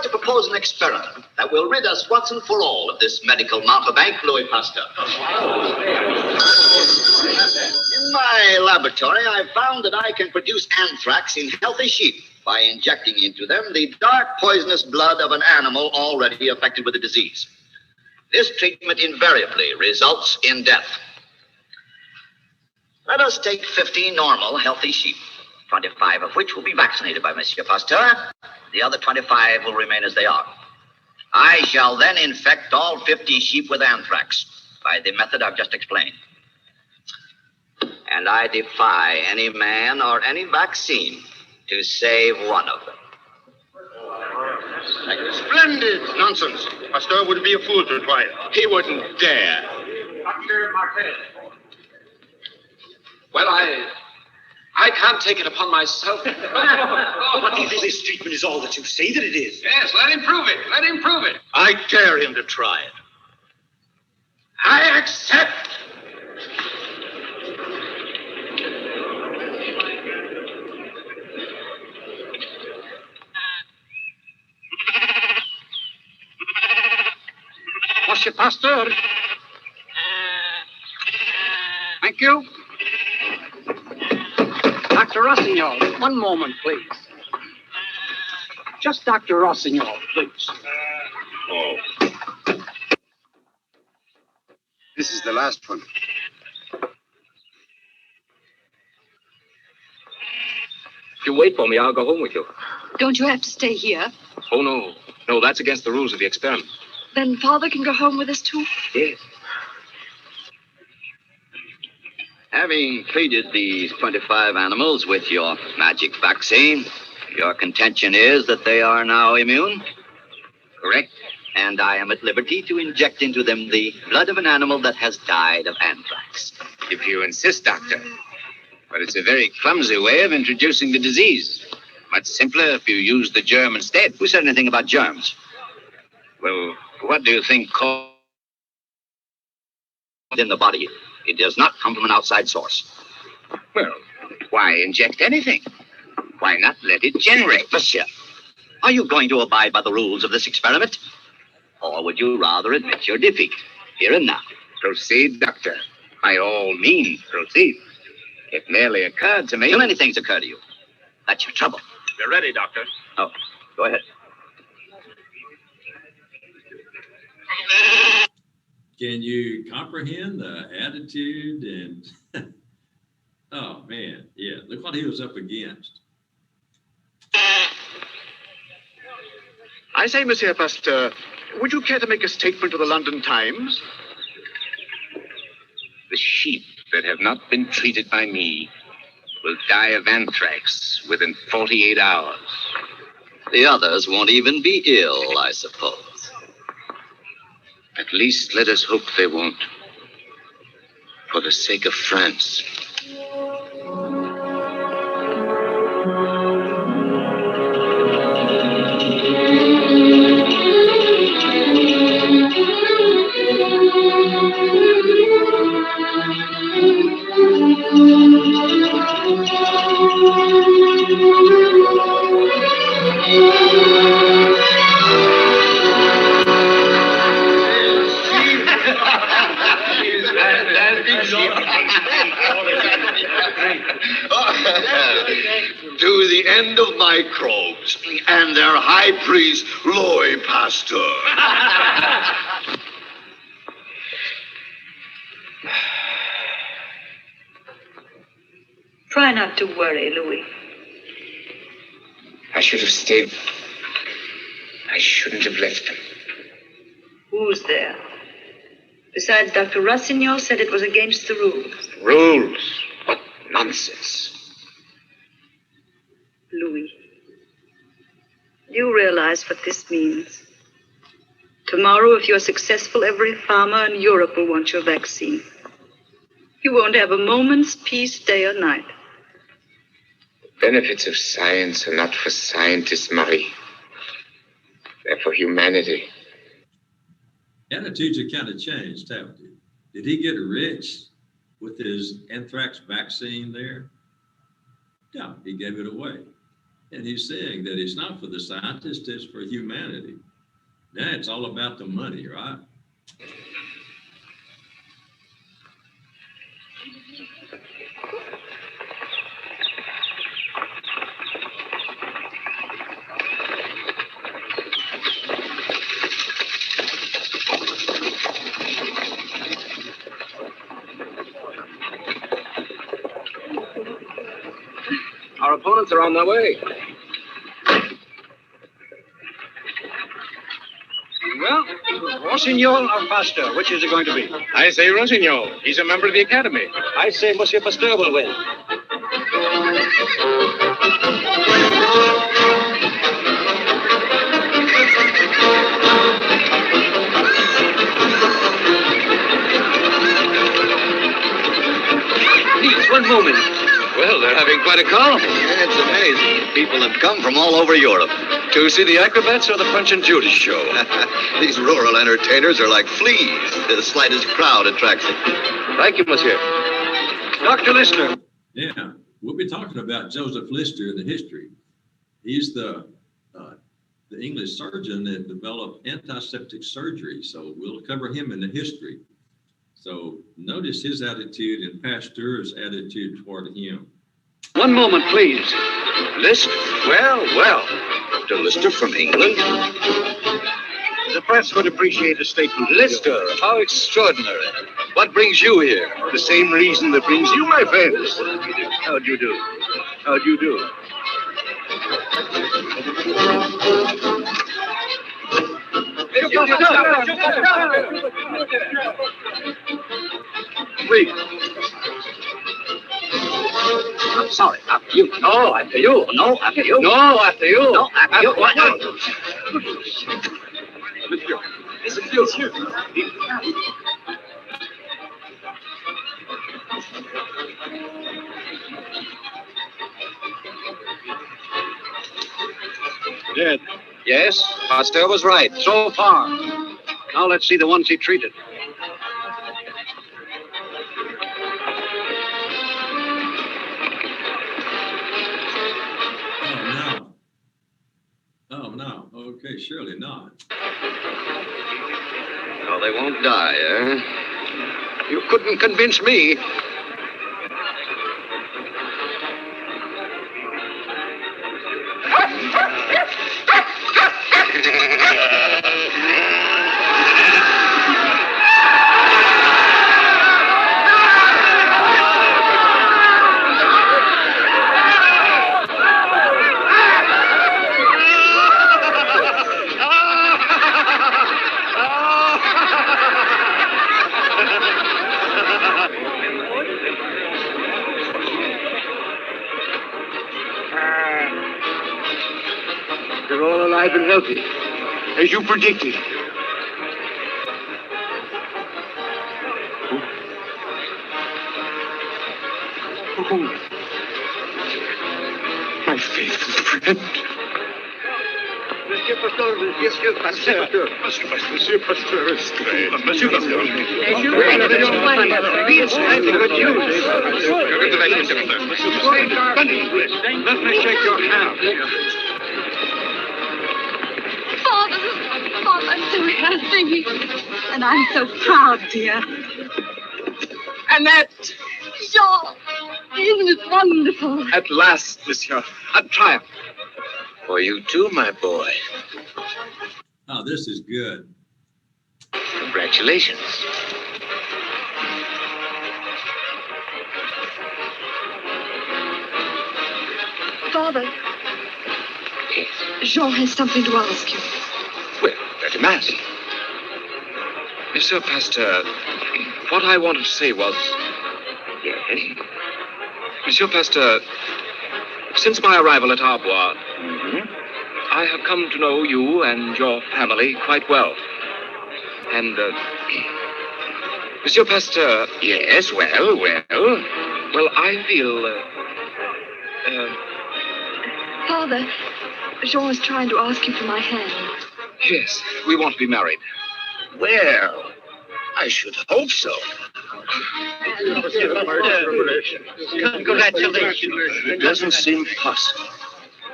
to propose an experiment that will rid us once and for all of this medical mountebank, Louis Pasteur. In my laboratory, I found that I can produce anthrax in healthy sheep by injecting into them the dark, poisonous blood of an animal already affected with the disease. This treatment invariably results in death. Let us take 50 normal, healthy sheep, 25 of which will be vaccinated by Monsieur Pasteur. The other 25 will remain as they are. I shall then infect all 50 sheep with anthrax by the method I've just explained. And I defy any man or any vaccine to save one of them. Splendid! Nonsense. Pasteur would be a fool to try it. He wouldn't dare. Dr. Martel. Well, I can't take it upon myself. But if this treatment is all that you say that it is. Yes, let him prove it. Let him prove it. I dare him to try it. I accept. Monsieur Pasteur. Thank you. Dr. Rossignol, one moment, please. Just Dr. Rossignol, please. Oh. This is the last one. If you wait for me, I'll go home with you. Don't you have to stay here? Oh, no. No, that's against the rules of the experiment. Then Father can go home with us, too? Yes. Having treated these 25 animals with your magic vaccine, your contention is that they are now immune? Correct. And I am at liberty to inject into them the blood of an animal that has died of anthrax. If you insist, Doctor. But it's a very clumsy way of introducing the disease. Much simpler if you use the germ instead. Who said anything about germs? Well, what do you think caused In the body, it does not come from an outside source. Well, why inject anything? Why not let it generate? Monsieur, are you going to abide by the rules of this experiment? Or would you rather admit your defeat, here and now? Proceed, Doctor. By all means, proceed. It merely occurred to me... Too many things occur to you. That's your trouble. You're ready, Doctor. Oh, go ahead. Can you comprehend the attitude and... Oh, man, yeah, look what he was up against. I say, Monsieur Pasteur, would you care to make a statement to the London Times? The sheep that have not been treated by me will die of anthrax within 48 hours. The others won't even be ill, I suppose. At least let us hope they won't. For the sake of France. To the end of microbes and their high priest, Louis Pasteur. Try not to worry, Louis. I should have stayed. I shouldn't have left them. Who's there? Besides, Dr. Rossignol said it was against the rules. Rules? What nonsense. Louis, do you realize what this means? Tomorrow, if you're successful, every farmer in Europe will want your vaccine. You won't have a moment's peace, day or night. The benefits of science are not for scientists, Marie. They're for humanity. Attitudes have kind of changed, haven't they? Did he get rich with his anthrax vaccine there? No, he gave it away. And he's saying that it's not for the scientists, it's for humanity. Now it's all about the money, right? Our opponents are on their way. Well, Rossignol or Pasteur, which is it going to be? I say Rossignol. He's a member of the Academy. I say Monsieur Pasteur will win. Please, one moment. Well, they're having quite a call. Yeah, it's amazing. People have come from all over Europe. To see the acrobats or the Punch and Judy show? These rural entertainers are like fleas. The slightest crowd attracts them. Thank you, monsieur. Dr. Lister. Yeah, we'll be talking about Joseph Lister in the history. He's the English surgeon that developed antiseptic surgery, so we'll cover him in the history. So notice his attitude and Pasteur's attitude toward him. One moment, please. Lister? Well. Dr. Lister from England? The press would appreciate a statement. Lister, how extraordinary. What brings you here? The same reason that brings you, my friends. How do you do? How do you do? Please. I'm sorry. After you. No, after you. No, after you. No, after you. No, after you. What? Monsieur. Dead. Yes, Pasteur was right. So far. Now let's see the ones he treated. Oh, no. Okay, surely not. No, they won't die, eh? You couldn't convince me. They're all alive and healthy, as you predicted. Oh, my faithful friend. Monsieur Pasteur. Monsieur Pasteur. Monsieur Pasteur is strange. Monsieur Pasteur. Let me shake your hand. Father, I'm so healthy. And I'm so proud, dear. And that, Jean, isn't it wonderful? At last, monsieur. A triumph. For you too, my boy. Oh, this is good. Congratulations. Father, Yes. Jean has something to ask you. Well, let him ask. Monsieur Pasteur, what I wanted to say was... Yes. Monsieur Pasteur, since my arrival at Arbois, Mm-hmm. I have come to know you and your family quite well. And, Monsieur Pasteur... Yes, well. Well, I feel, Father, Jean is trying to ask you for my hand. yes, we want to be married. Well, I should hope so. Congratulations. It doesn't seem possible.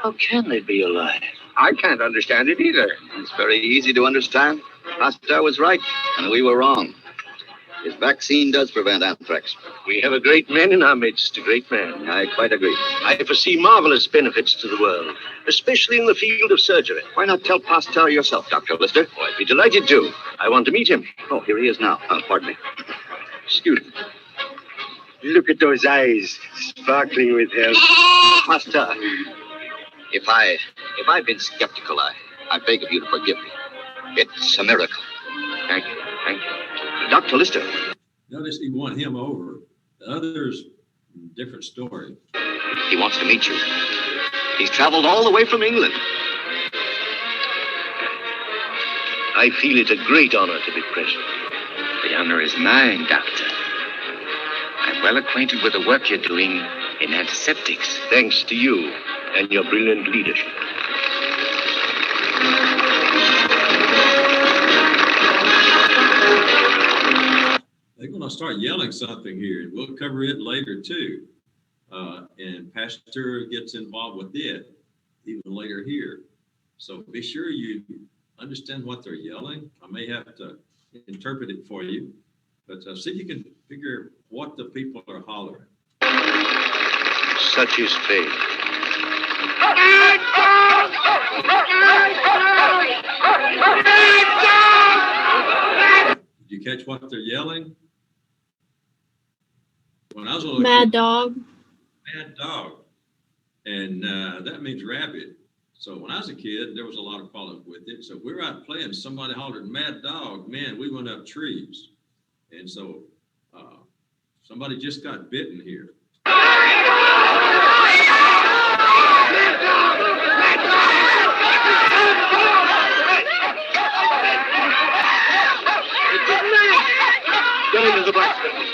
How can they be alive? I can't understand it either. It's very easy to understand. Pasteur was right, and we were wrong. His vaccine does prevent anthrax. We have a great man in our midst, a great man. I quite agree. I foresee marvelous benefits to the world, especially in the field of surgery. Why not tell Pasteur yourself, Dr. Lister? Oh, I'd be delighted to. I want to meet him. Oh, here he is now. Pardon me. Excuse me. Look at those eyes, sparkling with health. Pasteur, if I've been skeptical, I beg of you to forgive me. It's a miracle. Thank you. Thank you. Dr. Lister. Notice he won him over. The others, different story. He wants to meet you. He's traveled all the way from England. I feel it a great honor to be present. The honor is mine, Doctor. I'm well acquainted with the work you're doing in antiseptics. Thanks to you and your brilliant leadership. They're going to start yelling something here, and we'll cover it later too. And Pasteur gets involved with it even later here. So be sure you understand what they're yelling. I may have to interpret it for you, but see if you can figure what the people are hollering. Such is fate. Did you catch what they're yelling? When I was a little Mad kid, dog. mad dog, and that means rabbit. So when I was a kid, there was a lot of problems with it. So we were out playing, somebody hollered mad dog, man, we went up trees. And so somebody just got bitten here. Get into the blacksmith.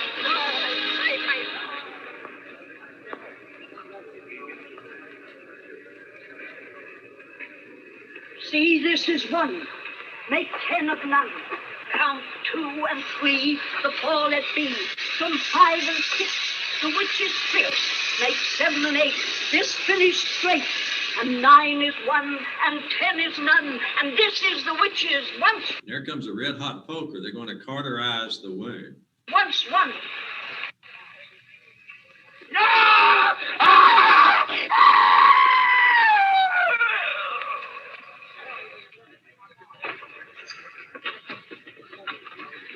See, this is one. Make 10 of none. Count 2 and 3, the 4 let be. From 5 and 6, the witch is fierce. Make 7 and 8, this finish straight. And 9 is 1, and 10 is none. And this is the witch's once. There comes a red hot poker. They're going to cauterize the wound. Once one.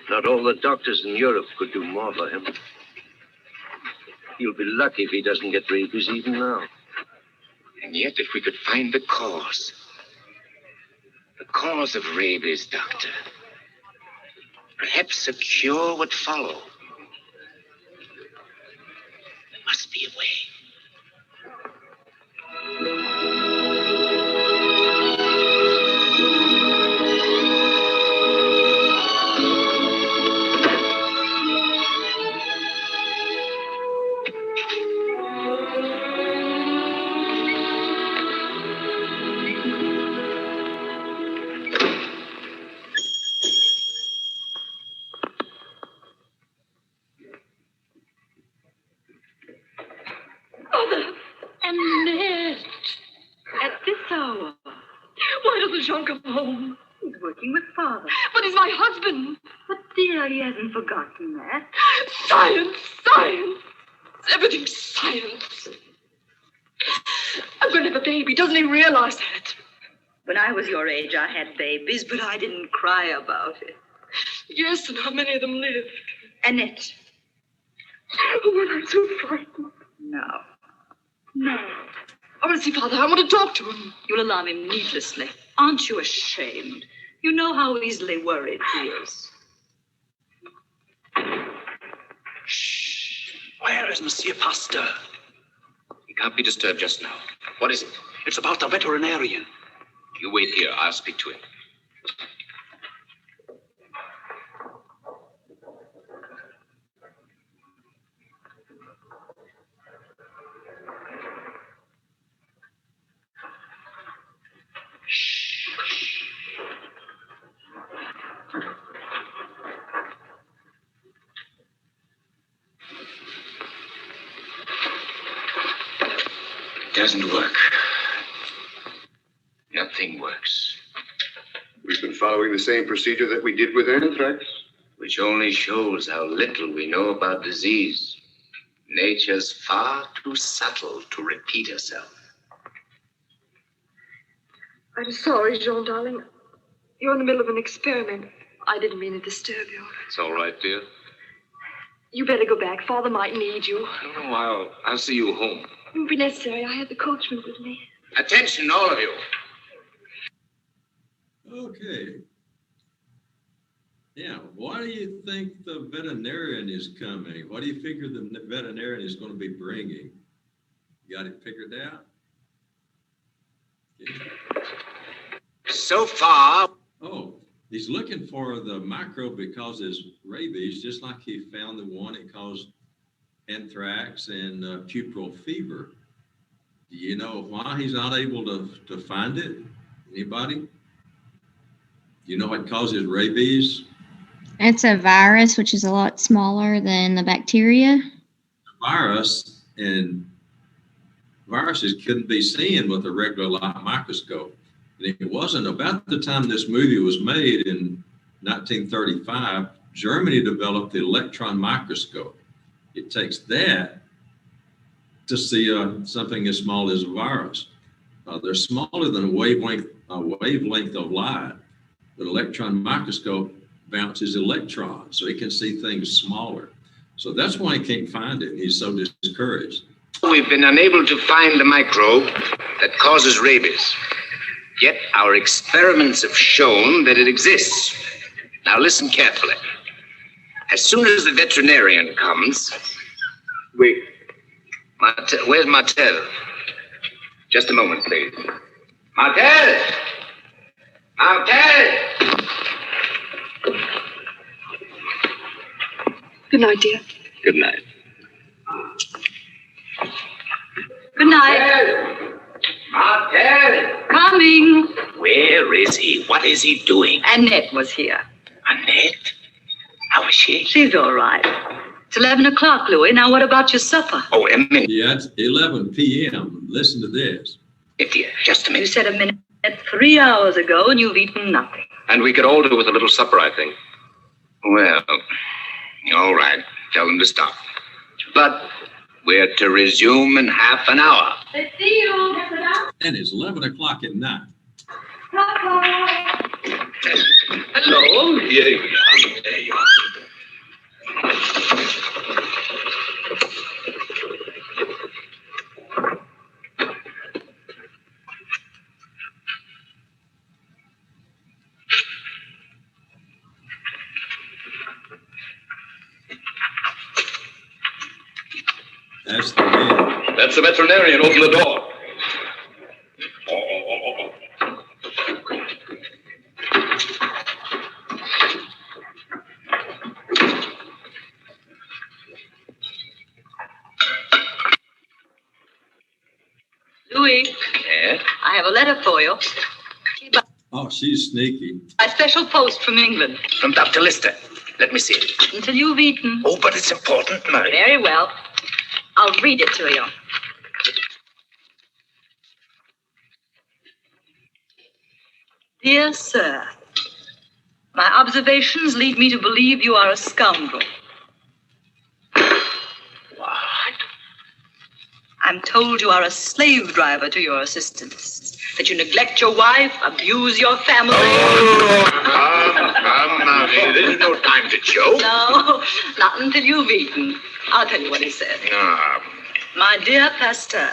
Not all the doctors in Europe could do more for him. He'll be lucky if he doesn't get rabies even now. And yet, if we could find the cause of rabies, Doctor, perhaps a cure would follow. There must be a way. Mother! Annette! At this hour. Why doesn't Jean come home? He's working with Father. But he's my husband. But dear, he hasn't forgotten that. Science! Science! Everything's science. I'm going to have a baby. Doesn't he realize that? When I was your age, I had babies, but I didn't cry about it. Yes, and how many of them lived? Annette. Oh, and I'm so frightened. No. No. I want to see Father. I want to talk to him. You'll alarm him needlessly. Aren't you ashamed? You know how easily worried he is. Shh. Where is Monsieur Pasteur? He can't be disturbed just now. What is it? It's about the veterinarian. You wait here. I'll speak to him. Doesn't work. nothing works. We've been following the same procedure that we did with anthrax. Which only shows how little we know about disease. Nature's far too subtle to repeat herself. I'm sorry, Jean, darling. You're in the middle of an experiment. I didn't mean to disturb you. It's all right, dear. You better go back. Father might need you. No, I'll see you home. It won't be necessary. I have the coachman with me. Attention, all of you. Okay. Yeah, why do you think the veterinarian is coming? What do you figure the veterinarian is going to be bringing? You got it figured out? Okay. So far, Oh, he's looking for the microbe that causes rabies, just like he found the one that caused anthrax and puerperal fever. Do you know why he's not able to find it? Anybody? Do you know what causes rabies? It's a virus, which is a lot smaller than the bacteria. Virus, and viruses couldn't be seen with a regular light microscope. And it wasn't about the time this movie was made in 1935, Germany developed the electron microscope. It takes that to see something as small as a virus. They're smaller than a wavelength of light. The electron microscope bounces electrons, so he can see things smaller. So that's why he can't find it. He's so discouraged. we've been unable to find the microbe that causes rabies. Yet our experiments have shown that it exists. Now listen carefully. As soon as the veterinarian comes, where's Martel? Just a moment, please. Martel! Martel! Good night, dear. Good night. Good night. Martel! Coming. Where is he? What is he doing? Annette was here. Annette? How is she? She's all right. It's 11 o'clock, Louis. Now what about your supper? Oh, a minute. Yeah, it's 11 p.m. Listen to this. Dear, just a You minute. said a minute 3 hours ago, and you've eaten nothing. And we could all do with a little supper, I think. Well, all right. Tell them to stop. But we're to resume in half an hour. Let's see you. And it's 11 o'clock at night. Hello. Here you are. There you are. That's the man. That's the veterinarian. Open the door. Louis, Yeah? I have a letter for you. Oh, she's sneaky. A special post from England. From Dr. Lister. Let me see it. Until you've eaten. Oh, but it's important, Mary. Very well. I'll read it to you. Dear Sir, my observations lead me to believe you are a scoundrel. What? I'm told you are a slave driver to your assistants, that you neglect your wife, abuse your family. Come, Mary. There's no time to joke. No, not until you've eaten. I'll tell you what he said. My dear Pasteur,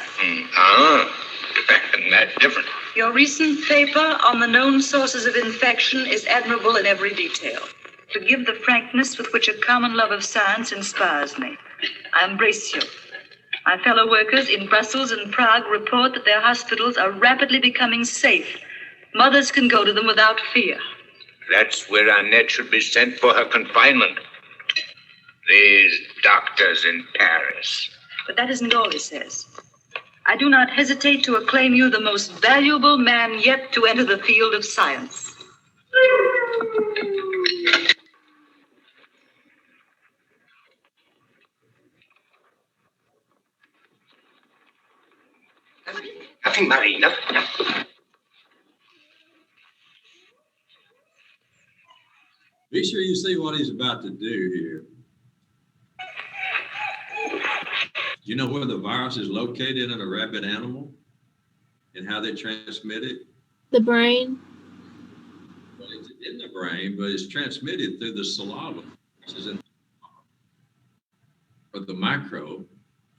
That's different. your recent paper on the known sources of infection is admirable in every detail. Forgive the frankness with which a common love of science inspires me. I embrace you. My fellow workers in Brussels and Prague report that their hospitals are rapidly becoming safe. Mothers can go to them without fear. That's where Annette should be sent for her confinement. These doctors in Paris. But that isn't all he says. I do not hesitate to acclaim you the most valuable man yet to enter the field of science. Nothing, Marie. Nothing. sure you see what he's about to do here. Do you know where the virus is located in a rabid animal and how they transmit it? The brain. Well, it's in the brain, but it's transmitted through the saliva, which is in or the microbe.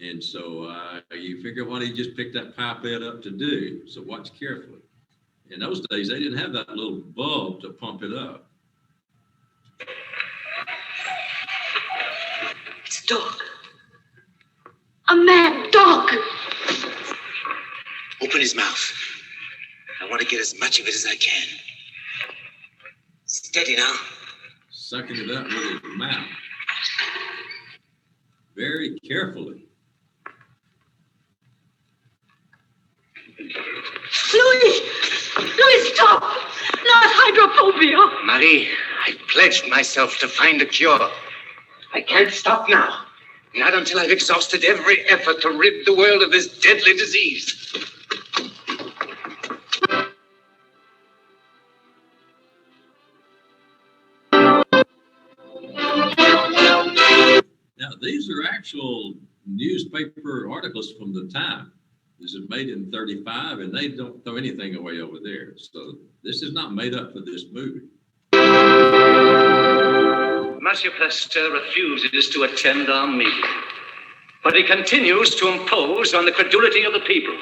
And so you figure what he just picked that pipette up to do. So watch carefully. In those days, they didn't have that little bulb to pump it up. It's a dog. A mad dog. Open his mouth. I want to get as much of it as I can. Steady now. Sucking it up with his mouth. Very carefully. Louis, stop! Not hydrophobia. Marie, I pledged myself to find a cure. I can't stop now. Not until I've exhausted every effort to rid the world of this deadly disease. Now, these are actual newspaper articles from the time. This is made in 35, and they don't throw anything away over there. So this is not made up for this movie. Monsieur Pasteur refuses to attend our meeting, but he continues to impose on the credulity of the people.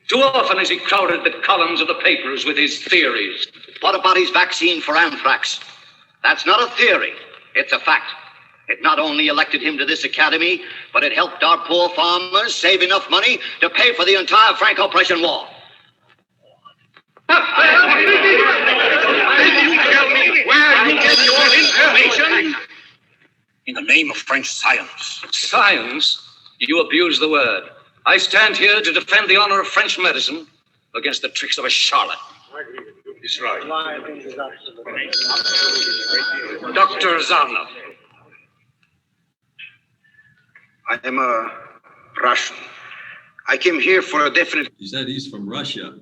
Too often has he crowded the columns of the papers with his theories. What about his vaccine for anthrax? That's not a theory. It's a fact. It not only elected him to this academy, but it helped our poor farmers save enough money to pay for the entire Franco-Prussian War. Can you tell me where you get your information? In the name of French science. Science? You abuse the word. I stand here to defend the honor of French medicine against the tricks of a charlatan. He's right. Dr. Zarnov. I am a Russian. I came here for a definite He said he's from Russia.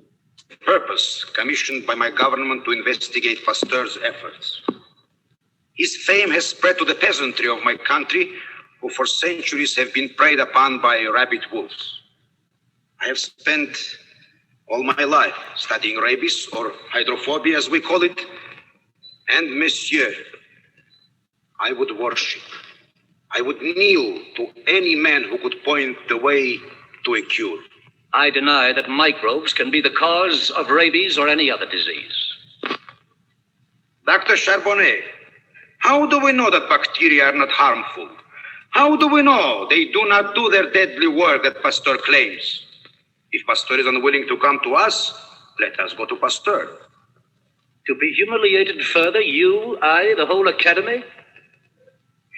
purpose commissioned by my government to investigate Pasteur's efforts. His fame has spread to the peasantry of my country, who for centuries have been preyed upon by rabid wolves. I have spent all my life studying rabies, or hydrophobia as we call it, and monsieur, I would worship. I would kneel to any man who could point the way to a cure. I deny that microbes can be the cause of rabies or any other disease. Dr. Charbonnet, how do we know that bacteria are not harmful? How do we know they do not do their deadly work that Pasteur claims? If Pasteur is unwilling to come to us, let us go to Pasteur. To be humiliated further, you, I, the whole academy?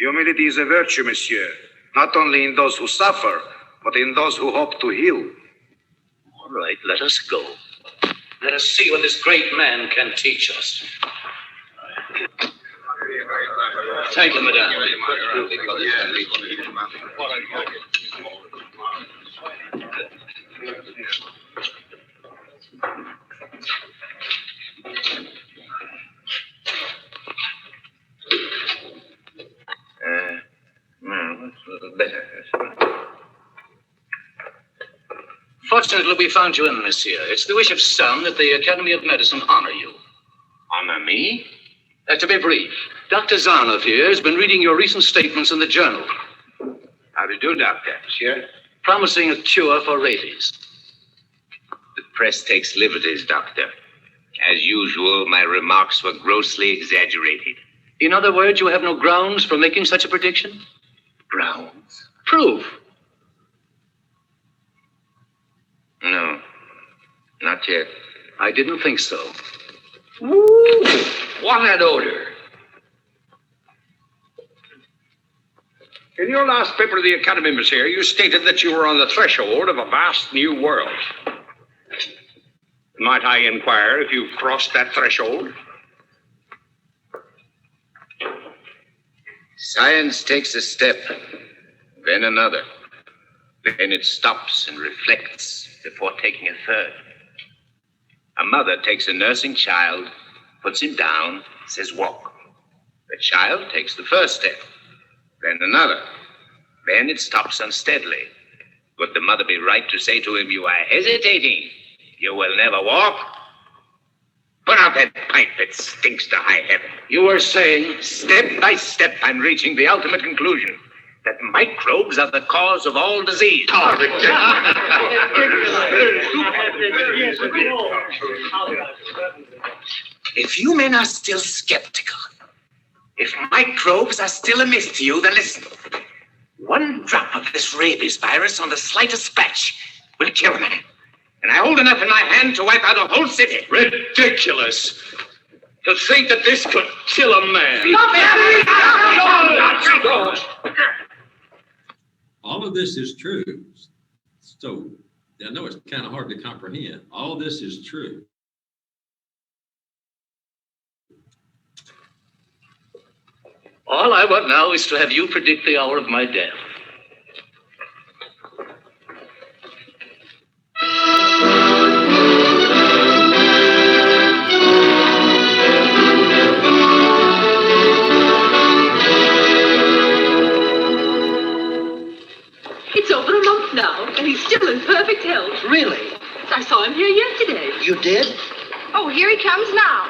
Humility is a virtue, monsieur, not only in those who suffer, but in those who hope to heal. All right, let us go. Let us see what this great man can teach us. Thank you, madame. Fortunately, we found you in, monsieur. It's the wish of some that the Academy of Medicine honor you. Honor me? To be brief, Dr. Zarnov here has been reading your recent statements in the journal. How do you do, doctor? Monsieur? Promising a cure for rabies. The press takes liberties, Doctor. As usual, my remarks were grossly exaggerated. In other words, you have no grounds for making such a prediction? Grounds? Proof. No, not yet. I didn't think so. Woo! What an odor. In your last paper to the Academy, monsieur, you stated that you were on the threshold of a vast new world. Might I inquire if you've crossed that threshold? Science takes a step, then another. Then it stops and reflects before taking a third. A mother takes a nursing child, puts him down, says walk. The child takes the first step, then another. Then it stops unsteadily. Would the mother be right to say to him, "You are hesitating. You will never walk"? Put out that pipe that stinks to high heaven. You were saying, Step by step, I'm reaching the ultimate conclusion that microbes are the cause of all disease. If you men are still skeptical, if microbes are still a myth to you, then listen. One drop of this rabies virus on the slightest scratch will kill a man. And I hold enough in my hand to wipe out a whole city. Ridiculous. To think that this could kill a man. All of this is true. So I know it's kind of hard to comprehend. All of this is true. all I want now is to have you predict the hour of my death. It's over a month now, and he's still in perfect health. Really? I saw him here yesterday. You did? Oh, here he comes now.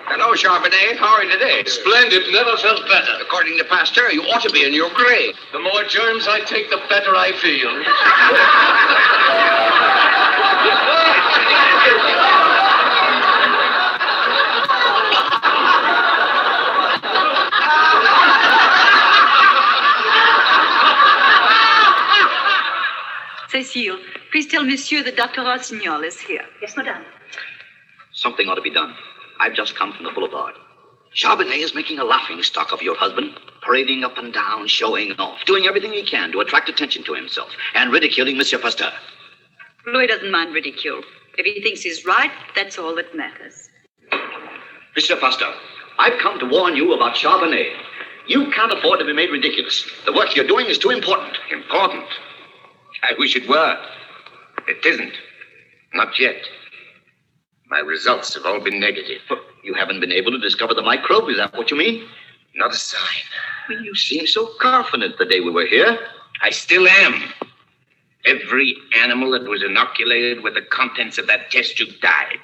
Hello, Charbonnet. How are you today? Splendid. Never felt better. According to Pasteur, you ought to be in your grave. The more germs I take, the better I feel. Cécile, please tell Monsieur that Dr. Rossignol is here. Yes, madame. Something ought to be done. I've just come from the boulevard. Charbonnet is making a laughing stock of your husband, parading up and down, showing off, doing everything he can to attract attention to himself, and ridiculing Monsieur Pasteur. Louis doesn't mind ridicule. If he thinks he's right, that's all that matters. Monsieur Pasteur, I've come to warn you about Charbonnet. You can't afford to be made ridiculous. The work you're doing is too important. Important? I wish it were. It isn't. Not yet. My results have all been negative. You haven't been able to discover the microbe, is that what you mean? Not a sign. Well, you seemed so confident the day we were here. I still am. Every animal that was inoculated with the contents of that test tube died.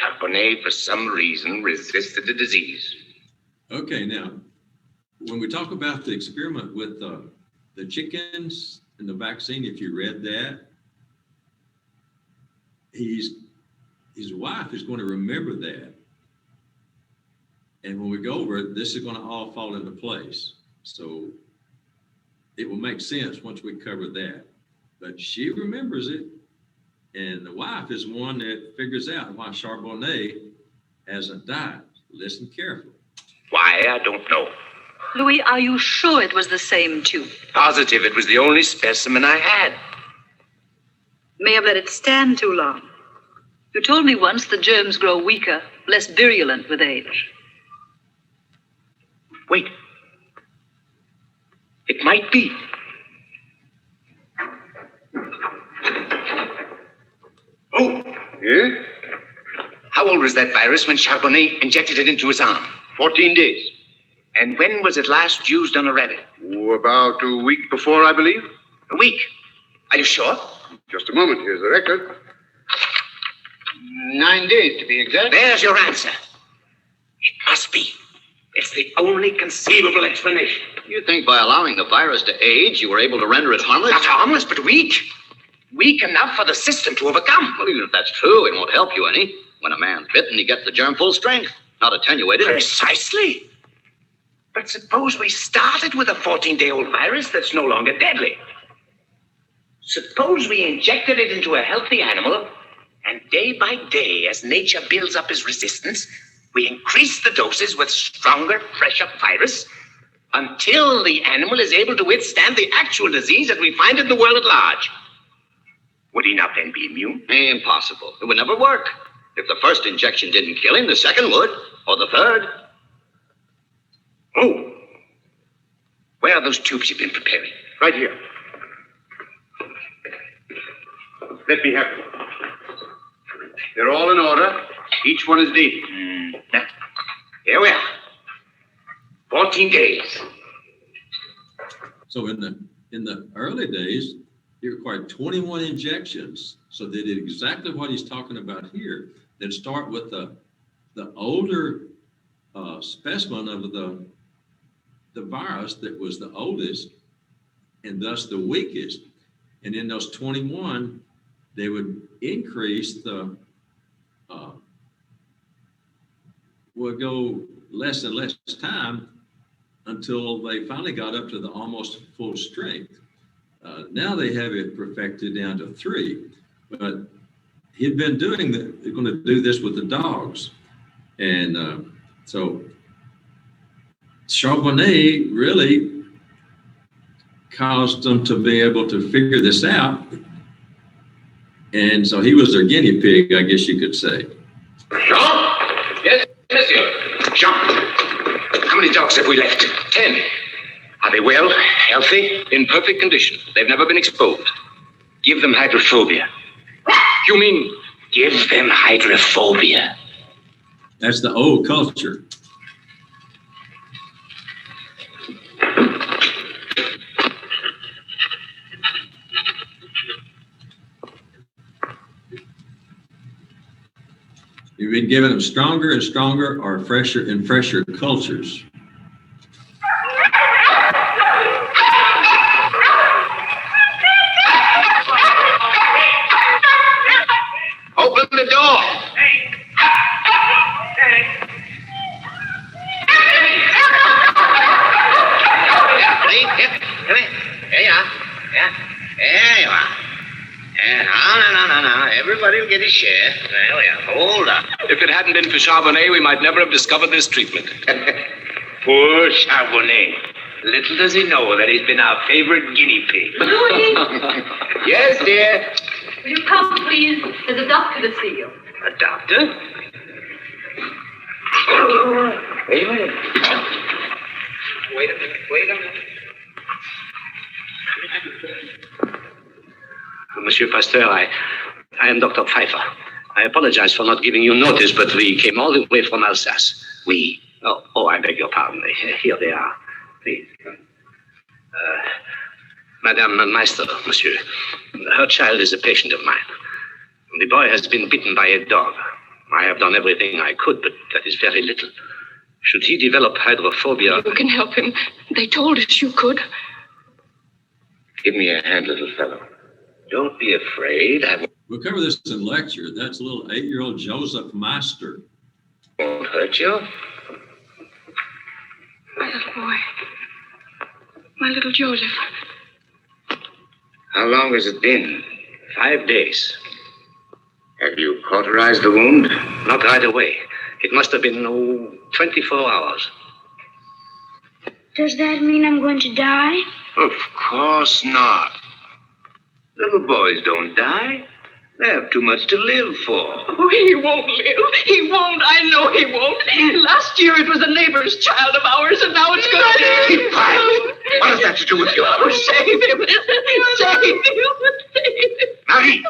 Charbonnet, for some reason, resisted the disease. Okay, now, when we talk about the experiment with the chickens and the vaccine, if you read that, his wife is going to remember that. And when we go over it, this is going to all fall into place. So it will make sense once we cover that. But she remembers it. And the wife is one that figures out why Charbonnet hasn't died. Listen carefully. Why, I don't know. Louis, are you sure it was the same tube? Positive it was the only specimen I had. May have let it stand too long. You told me once the germs grow weaker, less virulent with age. Wait. It might be. Oh. Yeah? How old was that virus when Charbonnet injected it into his arm? 14 days. And when was it last used on a rabbit? Oh, about a week before, I believe. A week? Are you sure? Just a moment. Here's the record. 9 days, to be exact. There's your answer. It must be. It's the only conceivable explanation. You think by allowing the virus to age, you were able to render it harmless? Not harmless, but weak. Weak enough for the system to overcome. Well, even if that's true, it won't help you any. When a man's bitten, he gets the germ full strength, not attenuated. Precisely. But suppose we started with a 14-day-old virus that's no longer deadly. Suppose we injected it into a healthy animal, and day by day, as nature builds up its resistance, we increase the doses with stronger, fresher virus until the animal is able to withstand the actual disease that we find in the world at large. Would he not then be immune? Impossible. It would never work. If the first injection didn't kill him, the second would, or the third. Oh. Where are those tubes you've been preparing? Right here. Let me have them. They're all in order. Each one is dated. Here we are. 14 days. So in the early days, it required 21 injections. So they did exactly what he's talking about here. They'd start with the older specimen of the virus that was the oldest and thus the weakest. And in those 21, they would increase would go less and less time until they finally got up to the almost full strength. Now they have it perfected down to 3, but he'd been going to do this with the dogs. And so Charbonnet really caused them to be able to figure this out. And so he was their guinea pig, I guess you could say. Jean? Yes, monsieur. Jean, how many dogs have we left? 10. Are they well? Healthy? In perfect condition. They've never been exposed. Give them hydrophobia. You mean? Give them hydrophobia. That's the old culture. You've been giving them stronger and stronger or fresher and fresher cultures. Open the door. There you are. Yeah. There you are. No. Everybody will get his share. There we are. Hold on. If it hadn't been for Charbonnet, we might never have discovered this treatment. Poor Charbonnet. Little does he know that he's been our favorite guinea pig. Louis, Yes, dear. will you come, please? There's a doctor to see you. A doctor? Wait a minute. Monsieur Pasteur, I am Dr. Pfeiffer. I apologize for not giving you notice, but we came all the way from Alsace. We. Oh, I beg your pardon. Here they are. Please. Madame Meister, monsieur. Her child is a patient of mine. The boy has been bitten by a dog. I have done everything I could, but that is very little. Should he develop hydrophobia... You can help him. They told us you could. Give me a hand, little fellow. Don't be afraid. I We'll cover this in lecture. That's a little 8-year-old Joseph Meister. won't hurt you. My little boy. My little Joseph. How long has it been? 5 days. Have you cauterized the wound? Not right away. It must have been, 24 hours. Does that mean I'm going to die? Of course not. Little boys don't die. They have too much to live for. Oh, he won't live. He won't. I know he won't. Last year it was a neighbor's child of ours, and now it's going to... Keep quiet. What has that to do with you? Oh, save him. Save him. Marie!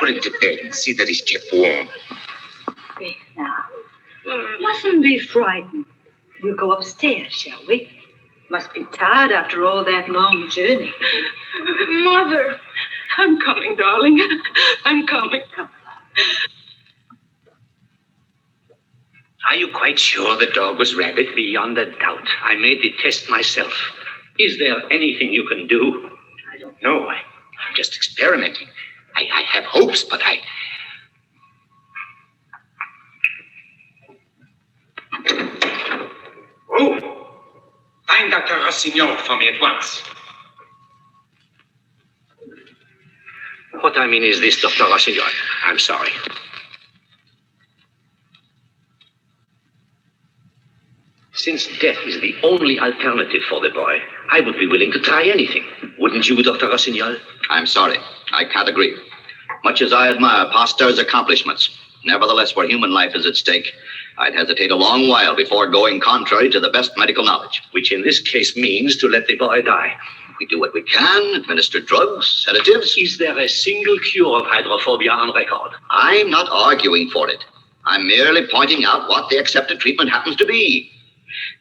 Put him to bed and see that he's kept warm. Faith, now. Mustn't be frightened. We'll go upstairs, shall we? Must be tired after all that long journey. Mother, I'm coming, darling. I'm coming. Are you quite sure the dog was rabid? Beyond a doubt. I made the test myself. Is there anything you can do? I don't know. I'm just experimenting. I have hopes, but Oh! Find Dr. Rossignol for me at once. What I mean is this, Dr. Rossignol. I'm sorry. Since death is the only alternative for the boy, I would be willing to try anything. Wouldn't you, Dr. Rossignol? I'm sorry. I can't agree. Much as I admire Pasteur's accomplishments, nevertheless, where human life is at stake, I'd hesitate a long while before going contrary to the best medical knowledge. Which in this case means to let the boy die. We do what we can, administer drugs, sedatives. Is there a single cure of hydrophobia on record? I'm not arguing for it. I'm merely pointing out what the accepted treatment happens to be.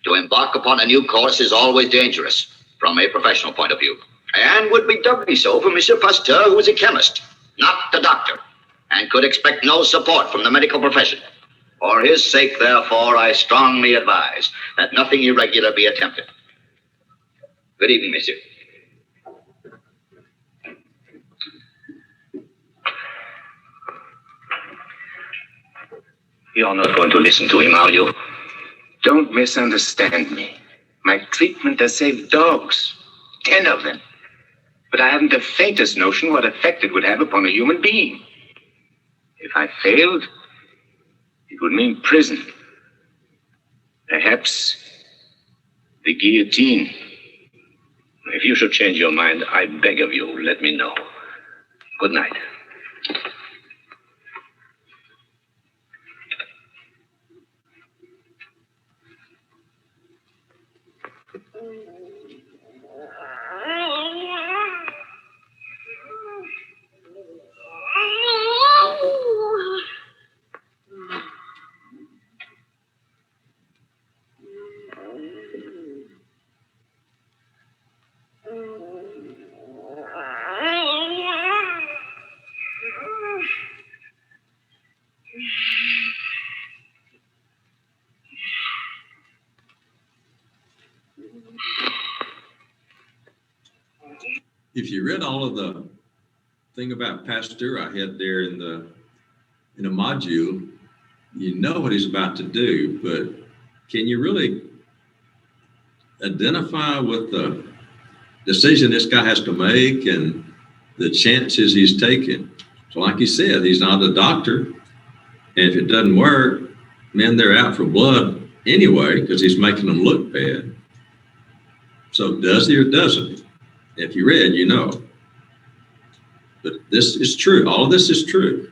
To embark upon a new course is always dangerous from a professional point of view, and would be doubly so for Monsieur Pasteur, who is a chemist, not a doctor, and could expect no support from the medical profession. For his sake, therefore, I strongly advise that nothing irregular be attempted. Good evening, monsieur. You're not going to listen to him, are you? Don't misunderstand me. My treatment has saved dogs. 10 of them. But I haven't the faintest notion what effect it would have upon a human being. If I failed, it would mean prison. Perhaps the guillotine. If you should change your mind, I beg of you, let me know. Good night. If you read all of the thing about Pasteur I had there in a module, you know what he's about to do, but can you really identify with the decision this guy has to make and the chances he's taking? So like he said, he's not a doctor, and if it doesn't work, man, they're out for blood anyway because he's making them look bad. So does he or doesn't he? If you read, you know. But this is true. All of this is true.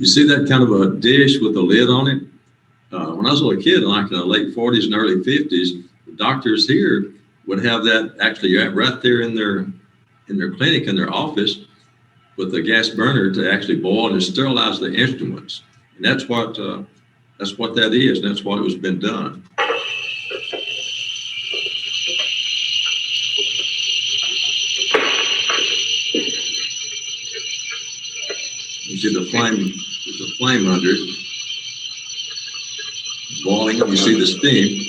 You see that kind of a dish with a lid on it? When I was a little kid, like in the late 40s and early 50s, the doctors here would have that actually right there in their clinic, in their office, with a gas burner to actually boil and sterilize the instruments. And that's what that is, and that's what was been done. You see the flame, there's a flame under it. Boiling, you see the steam.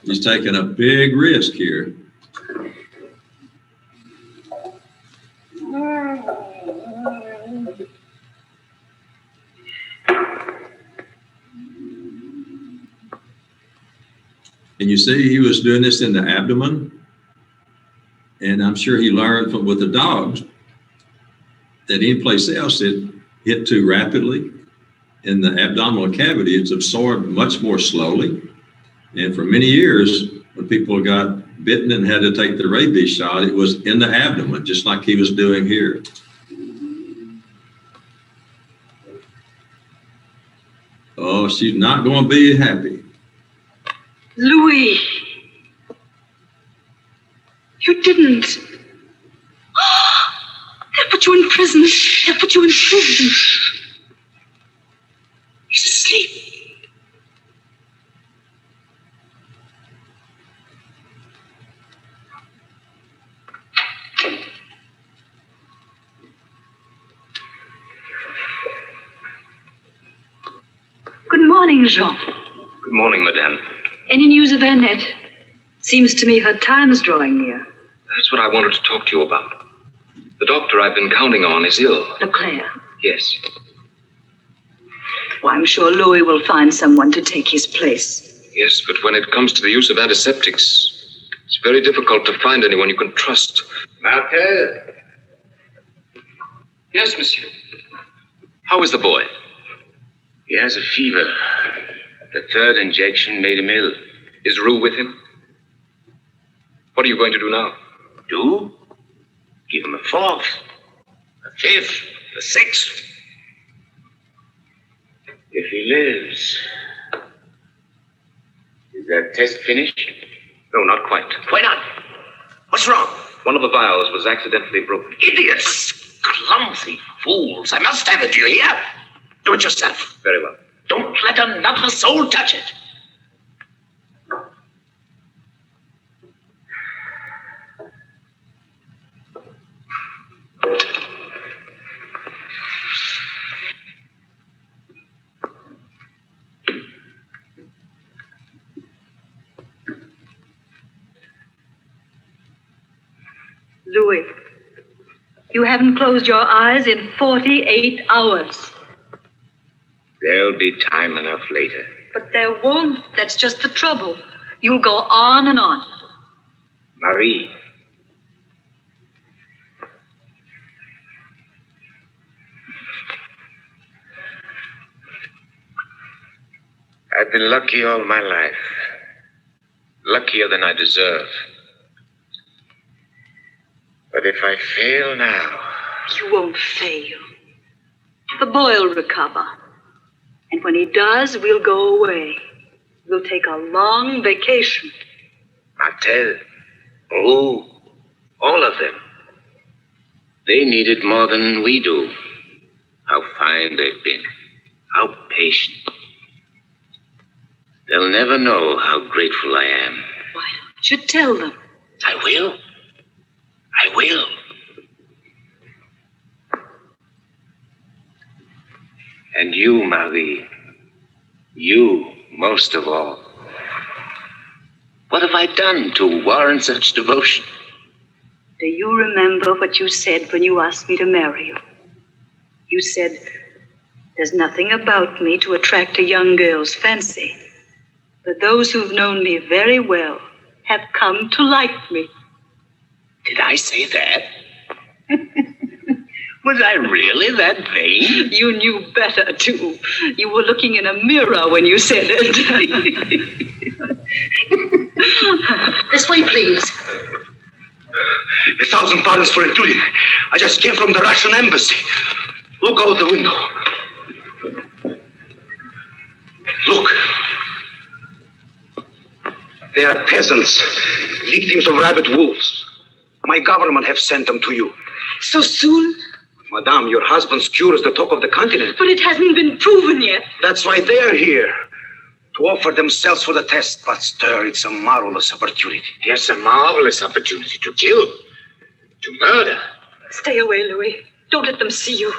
He's taking a big risk here. And you see, he was doing this in the abdomen. And I'm sure he learned from with the dogs that any place else it hit too rapidly. In the abdominal cavity, it's absorbed much more slowly. And for many years, when people got bitten and had to take the rabies shot, it was in the abdomen, just like he was doing here. Oh, she's not going to be happy. Louis! You didn't. They'll put you in prison. They'll put you in prison. He's asleep. Good morning, Jean. Good morning, madame. Any news of Annette? Seems to me her time is drawing near. That's what I wanted to talk to you about. The doctor I've been counting on is ill. Leclerc. Yes. Well, I'm sure Louis will find someone to take his place. Yes, but when it comes to the use of antiseptics, it's very difficult to find anyone you can trust. Martel? Yes, monsieur. How is the boy? He has a fever. The third injection made him ill. Is Rue with him? What are you going to do now? Do? Give him a fourth, a fifth, a sixth. If he lives. Is that test finished? No, not quite. Why not? What's wrong? One of the vials was accidentally broken. Idiots! Clumsy fools! I must have it, do you hear? Do it yourself. Very well. Don't let another soul touch it. Louis, you haven't closed your eyes in 48 hours. There'll be time enough later. But there won't. That's just the trouble. You'll go on and on. Marie. I've been lucky all my life. Luckier than I deserve. But if I fail now... You won't fail. The boy'll recover. And when he does, we'll go away. We'll take a long vacation. Martel, Rue, all of them. They need it more than we do. How fine they've been. How patient. They'll never know how grateful I am. Why don't you tell them? I will. I will. And you, Marie. You, most of all. What have I done to warrant such devotion? Do you remember what you said when you asked me to marry you? You said, there's nothing about me to attract a young girl's fancy. But those who've known me very well have come to like me. Did I say that? Was I really that vain? You knew better, too. You were looking in a mirror when you said it. This way, please. 1,000 pardons for intruding. I just came from the Russian embassy. Look out the window. Look. They are peasants, victims of rabid wolves. My government have sent them to you. So soon? Madame, your husband's cure is the talk of the continent. But it hasn't been proven yet. That's why they're here. To offer themselves for the test. But, sir, it's a marvelous opportunity. Yes, a marvelous opportunity to kill. To murder. Stay away, Louis. Don't let them see you.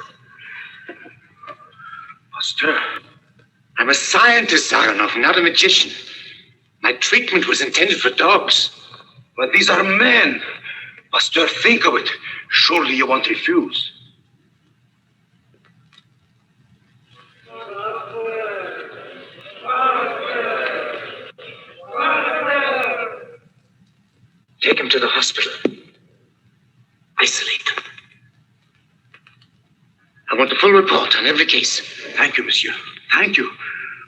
Pasteur, I'm a scientist, Zaranov, not a magician. My treatment was intended for dogs. But these are men. Pasteur, think of it. Surely you won't refuse. Take him to the hospital. I want the full report on every case. Thank you, monsieur. Thank you.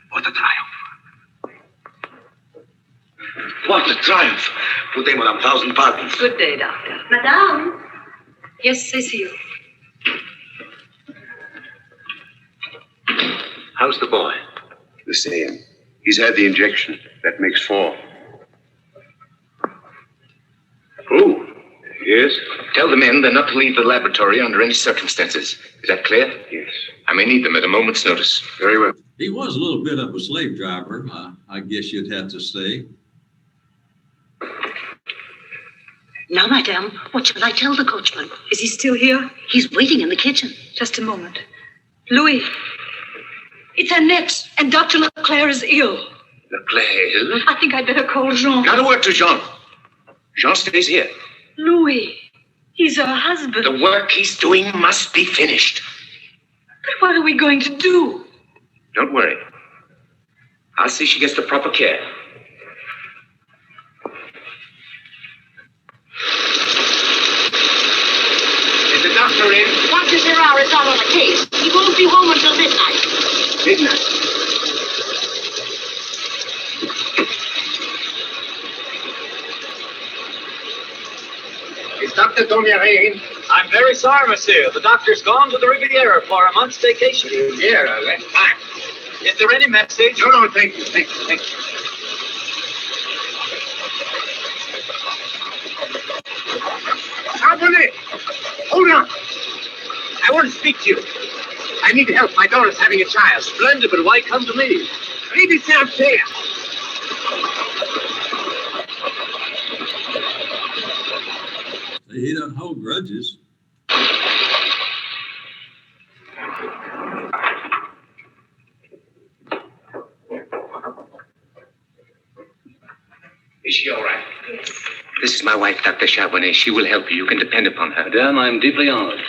What a triumph. What a triumph. Good day, madame. 1,000 pardons. Good day, Doctor. Madame? Yes, Cecile. How's the boy? The same. He's had the injection. That makes 4. Oh, yes? Tell the men they're not to leave the laboratory under any circumstances. Is that clear? Yes. I may need them at a moment's notice. Very well. He was a little bit of a slave driver, I guess you'd have to say. Now, madame, what shall I tell the coachman? Is he still here? He's waiting in the kitchen. Just a moment. Louis. It's Annette, and Dr. Leclerc is ill. Leclerc? I think I'd better call Jean. Got a word to Jean. Jean stays here. Louis. He's her husband. The work he's doing must be finished. But what are we going to do? Don't worry. I'll see she gets the proper care. Is the doctor in? Dr. Gerard is out on a case. He won't be home until midnight. Midnight. Is Dr. Domier in? I'm very sorry, monsieur. The doctor's gone to the Riviera for a month's vacation. Riviera, that's fine. Is there any message? No, thank you. Thank you. Charbonnet! Hold on! I want to speak to you. I need help. My daughter's having a child. Splendid, but why come to me? Read it downstairs. He doesn't hold grudges. Is she all right? Yes. This is my wife, Dr. Charbonnet. She will help you. You can depend upon her. Madame, I am deeply honored.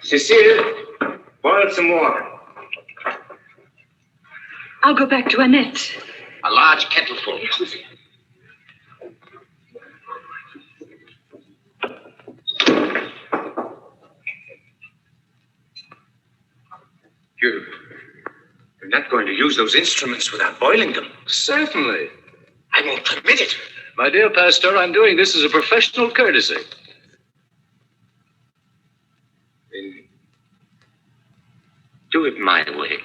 Cecile, boil some water. I'll go back to Annette. A large kettleful. You're not going to use those instruments without boiling them. Certainly. I won't permit it. My dear Pasteur, I'm doing this as a professional courtesy. Then do it my way.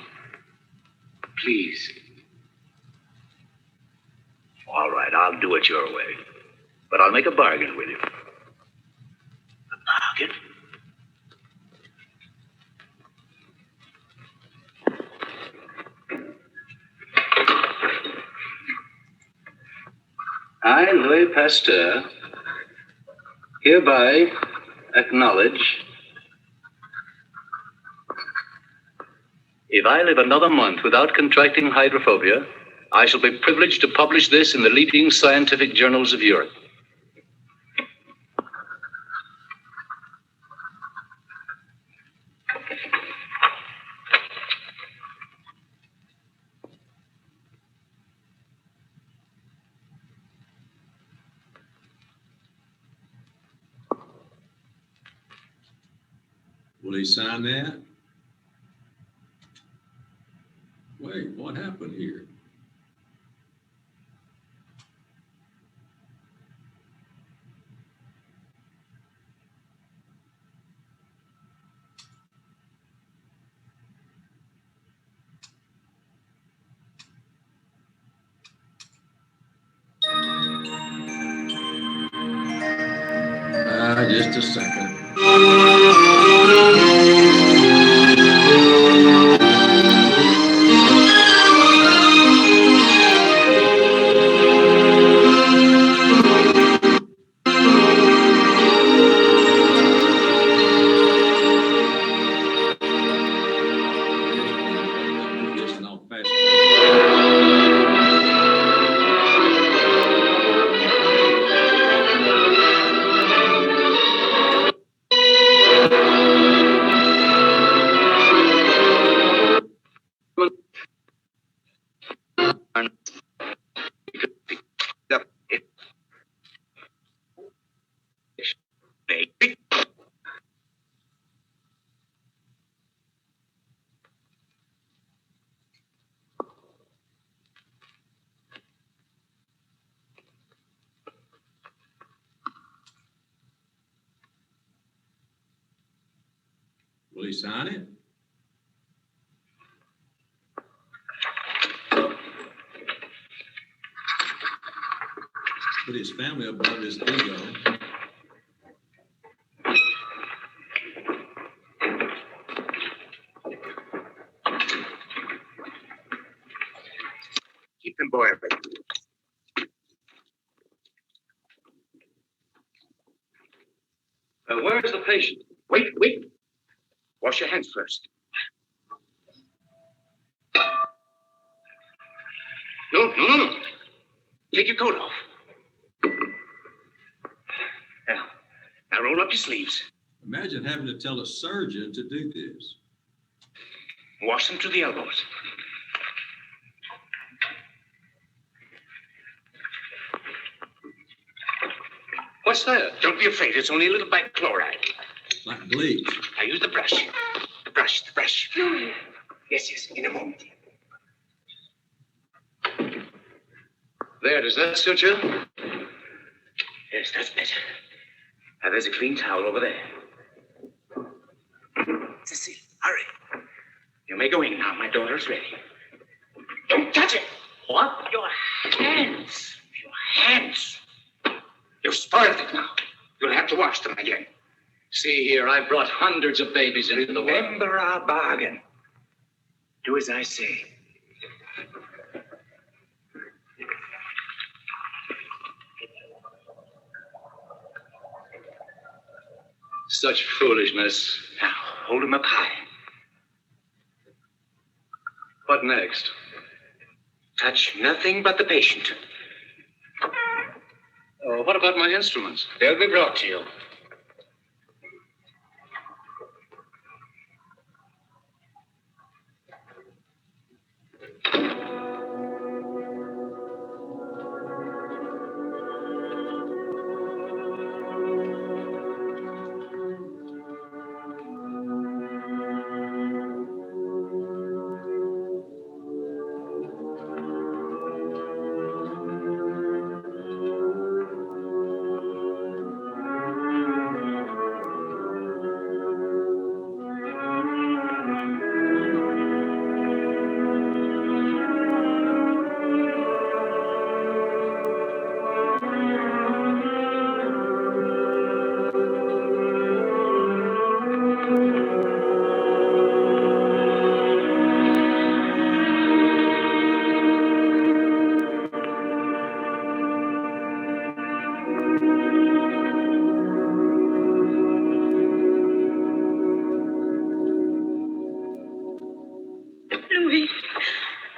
Please. All right, I'll do it your way. But I'll make a bargain with you. A bargain? I, Louis Pasteur, hereby acknowledge if I live another month without contracting hydrophobia, I shall be privileged to publish this in the leading scientific journals of Europe. Will he sign that? Wait, what happened here? Just a second. Will he sign it? Put his family above his ego. Keep them boiling. Where is the patient? Wait. Wash your hands first. No. Take your coat off. Now roll up your sleeves. Imagine having to tell a surgeon to do this. Wash them to the elbows. What's that? Don't be afraid. It's only a little bichloride. Like bleach. Now use the brush. The brush. Yes, in a moment. There, does that suit you? Yes, that's better. Now, there's a clean towel over there. Cecile, hurry. You may go in now. My daughter's ready. Don't touch it. What? Your hands. You've spoiled it now. You'll have to wash them again. See here, I brought hundreds of babies into the world. Remember our bargain. Do as I say. Such foolishness. Now, hold him up high. What next? Touch nothing but the patient. Oh, what about my instruments? They'll be brought to you.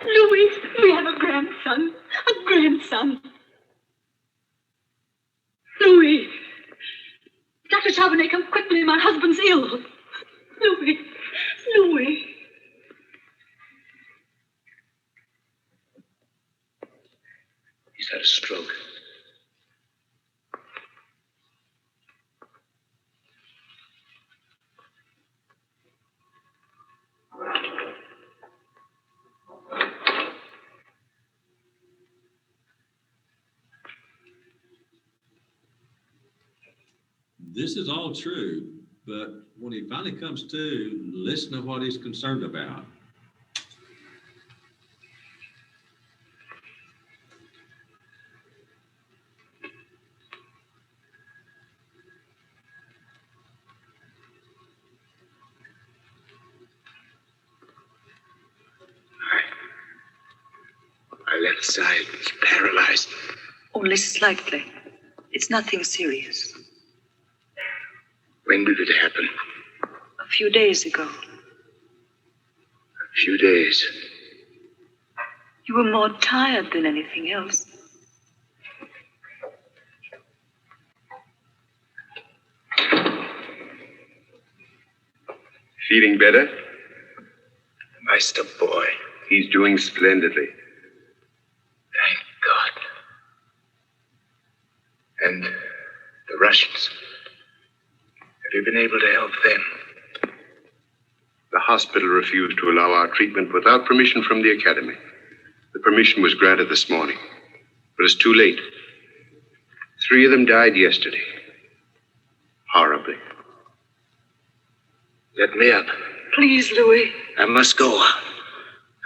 Louis, we have a grandson. Louis. Dr. Chauvenet, come quickly. My husband's ill. Louis. He's had a stroke. This is all true, but when he finally comes to, listen to what he's concerned about. My left side is paralyzed. Only slightly. It's nothing serious. When did it happen? A few days ago. A few days. You were more tired than anything else. Feeling better? Meister boy. He's doing splendidly. Thank God. And the Russians. Have you been able to help them? The hospital refused to allow our treatment without permission from the Academy. The permission was granted this morning, but it's too late. 3 of them died yesterday. Horribly. Let me up. Please, Louis. I must go.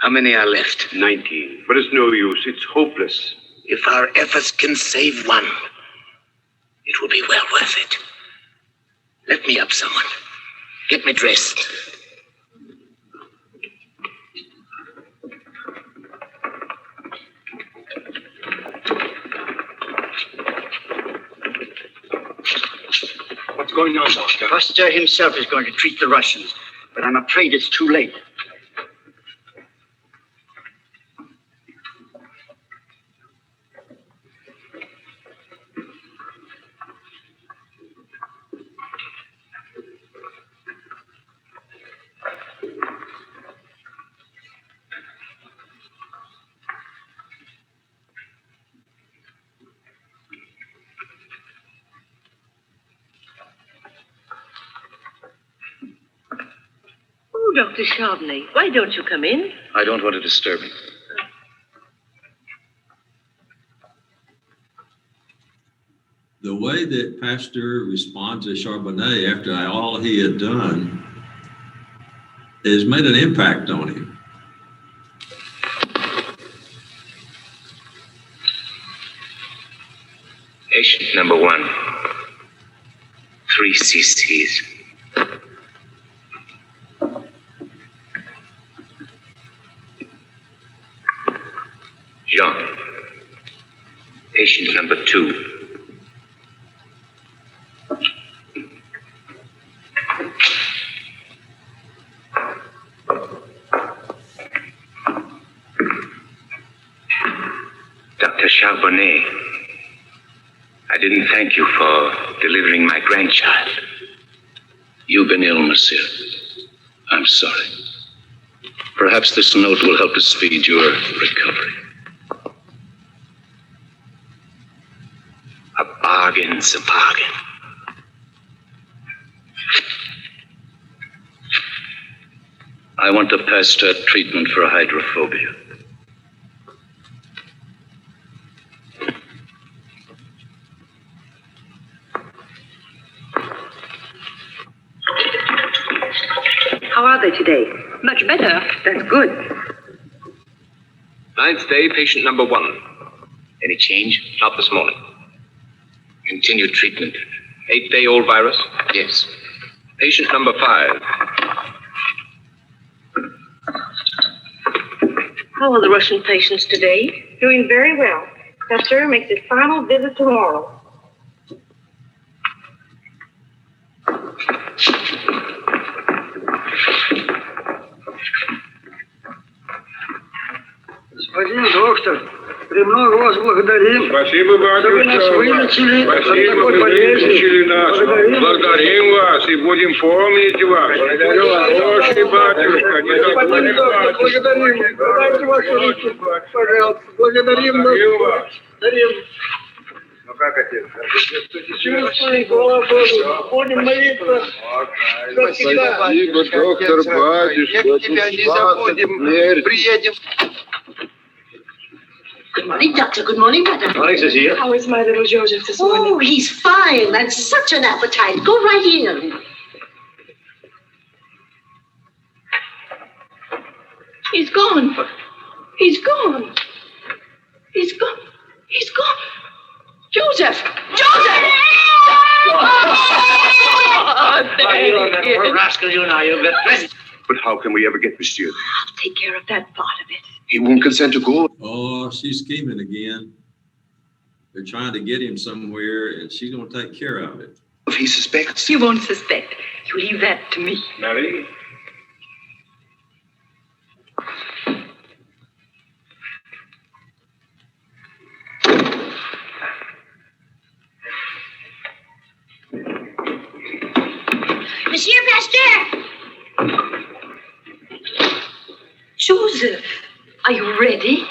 How many are left? 19. But it's no use. It's hopeless. If our efforts can save one, it will be well worth it. Let me up, someone. Get me dressed. What's going on, Doctor? Custer himself is going to treat the Russians, but I'm afraid it's too late. Oh, Dr. Chauvelin, why don't you come in? I don't want to disturb him. The way that Pasteur responds to Charbonnet after all he had done has made an impact on him. Patient number 1. 3 cc's. Jean. Patient number 2. Dr. Charbonnet, I didn't thank you for delivering my grandchild. You've been ill, monsieur. I'm sorry. Perhaps this note will help to speed your recovery. A bargain's a bargain. I want a Pasteur treatment for hydrophobia. How are they today? Much better. That's good. 9th day, patient number 1. Any change? Not this morning. Continued treatment. 8-day-old virus? Yes. Patient number 5. How are the Russian patients today? Doing very well. Pasteur makes his final visit tomorrow. Господин доктор, премного вас благодарим. Спасибо, что вы нас вылечили от такой болезни. Благодарим вас и будем помнить вас. Хороший батюшка, не забудем вас. Благодарим. Дайте ваши руки, пожалуйста. Благодарим вас. Благодарим. Ну как, отец? Чувствуем, слава Богу. Будем молиться. Спасибо, доктор, батюшка. Мы тебя не забудем. Приедем. Good morning, Doctor. Good morning, Madam. Morning, Cecilia. How is my little Joseph this morning? Oh, he's fine. That's such an appetite. Go right in. He's gone. He's gone. He's gone. He's gone. Joseph! Joseph! Poor rascal, you know, you've got plenty. But how can we ever get Monsieur? I'll take care of that part of it. He won't consent to go. Oh, she's scheming again. They're trying to get him somewhere, and she's going to take care of it. If he suspects. He won't suspect. You leave that to me. Marie? Monsieur Pasteur! Joseph, are you ready?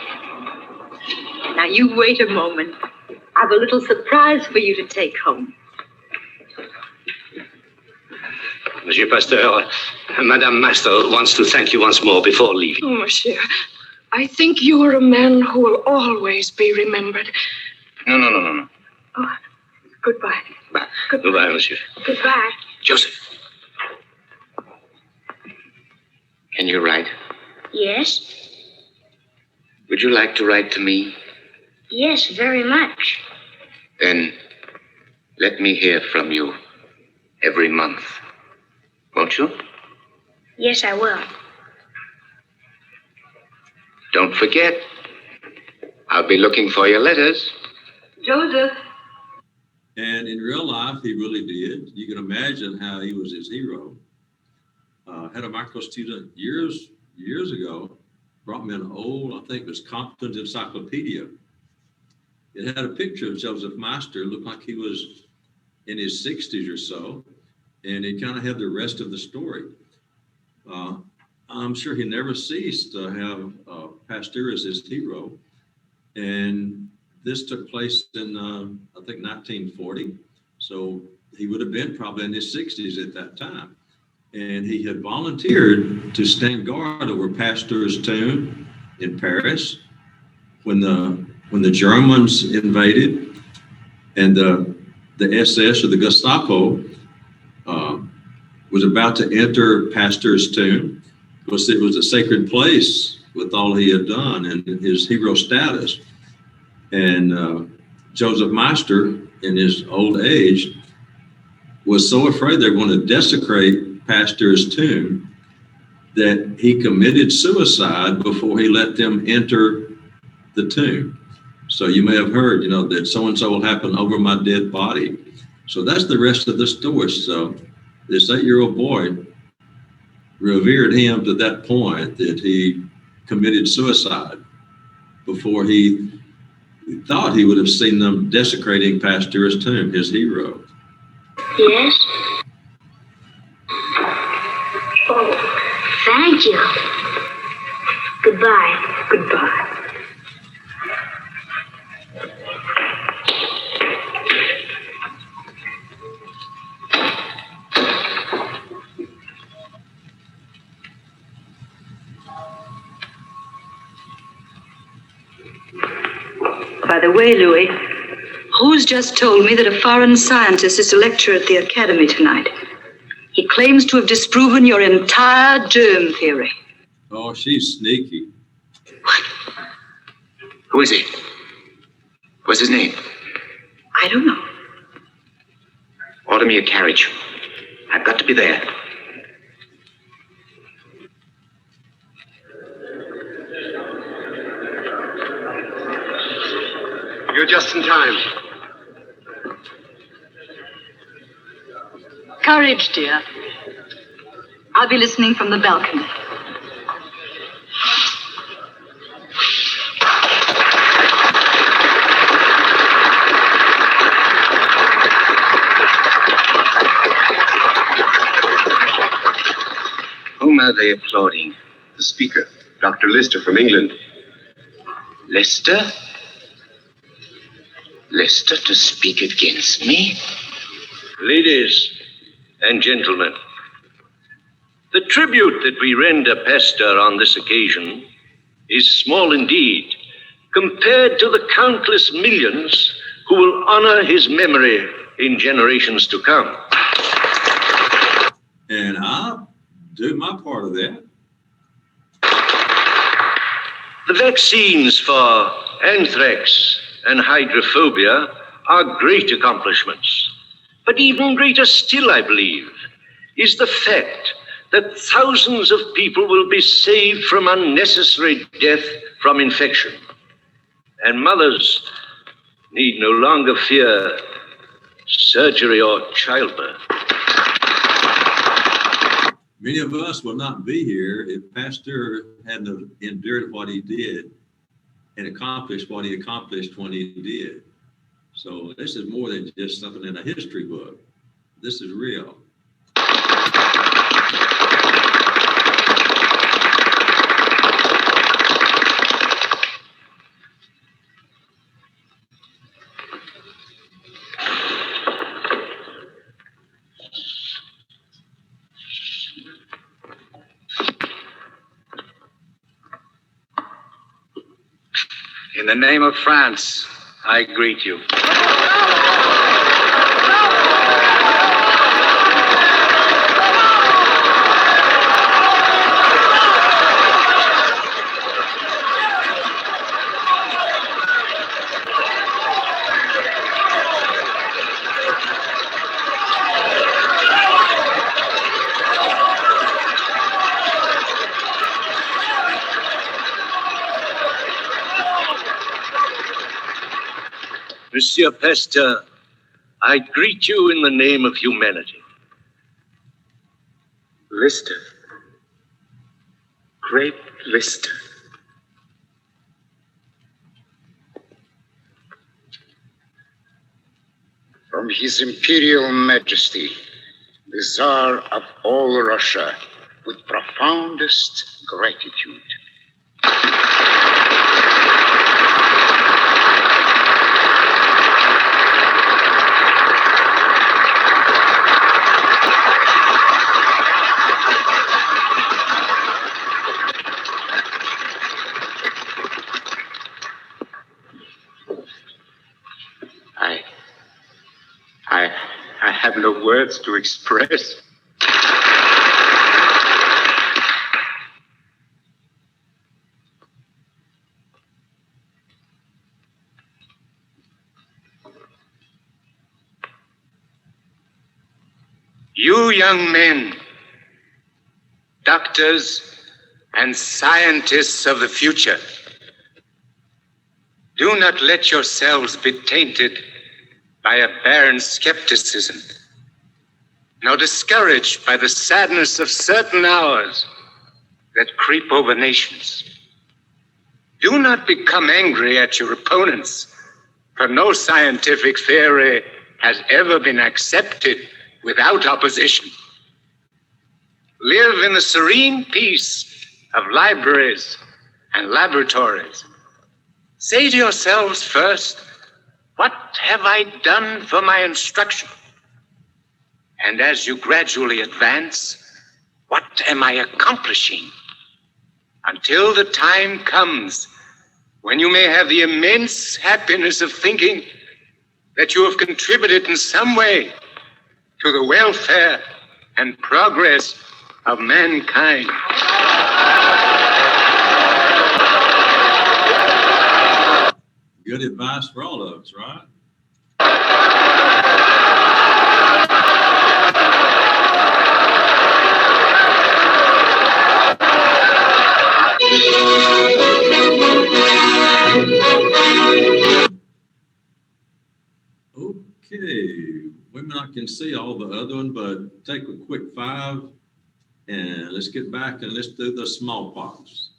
Now you wait a moment. I've a little surprise for you to take home. Monsieur Pasteur, Madame Master wants to thank you once more before leaving. Oh, monsieur, I think you are a man who will always be remembered. No. Oh, goodbye. Goodbye, monsieur. Goodbye. Joseph. Can you write? Yes. Would you like to write to me? Yes, very much. Then let me hear from you every month. Won't you? Yes, I will. Don't forget. I'll be looking for your letters. Joseph. And in real life, he really did. You can imagine how he was his hero. Had a micro student years ago, brought me an old, I think it was Compton's Encyclopedia. It had a picture of Joseph Meister, looked like he was in his 60s or so, and it kind of had the rest of the story. I'm sure he never ceased to have Pasteur as his hero. And this took place in, I think, 1940. So he would have been probably in his 60s at that time. And he had volunteered to stand guard over Pasteur's tomb in Paris when the Germans invaded, and the SS or the Gestapo was about to enter Pasteur's tomb. Because it was a sacred place with all he had done and his hero status. And Joseph Meister, in his old age, was so afraid they were going to desecrate Pasteur's tomb that he committed suicide before he let them enter the tomb. So you may have heard, that so-and-so will happen over my dead body. So that's the rest of the story. So this 8-year-old boy revered him to that point that he committed suicide before he thought he would have seen them desecrating Pasteur's tomb, his hero. Yes? Oh, thank you. Goodbye. Goodbye. By the way, Louis, who's just told me that a foreign scientist is to lecture at the Academy tonight? He claims to have disproven your entire germ theory. Oh, she's sneaky. Who is he? What's his name? I don't know. Order me a carriage. I've got to be there. You're just in time. Courage, dear. I'll be listening from the balcony. Whom are they applauding? The speaker, Dr. Lister from England. Lister? Lister to speak against me? Ladies and gentlemen, the tribute that we render Pasteur on this occasion is small indeed compared to the countless millions who will honor his memory in generations to come. And I'll do my part of that. The vaccines for anthrax and hydrophobia are great accomplishments. But even greater still, I believe, is the fact that thousands of people will be saved from unnecessary death from infection. And mothers need no longer fear surgery or childbirth. Many of us will not be here if Pasteur hadn't endured what he did and accomplished what he accomplished when he did. So this is more than just something in a history book. This is real. In the name of France, I greet you. Monsieur Pasteur, I greet you in the name of humanity. Lister. Great Lister. From His Imperial Majesty, the Tsar of all Russia, with profoundest gratitude. I have no words to express. You young men, doctors and scientists of the future, do not let yourselves be tainted by a barren skepticism, nor discouraged by the sadness of certain hours that creep over nations. Do not become angry at your opponents, for no scientific theory has ever been accepted without opposition. Live in the serene peace of libraries and laboratories. Say to yourselves first, what have I done for my instruction? And as you gradually advance, what am I accomplishing? Until the time comes when you may have the immense happiness of thinking that you have contributed in some way to the welfare and progress of mankind. Good advice for all of us, right? Okay, women, I can see all the other one, but take a quick 5 and let's get back and let's do the smallpox.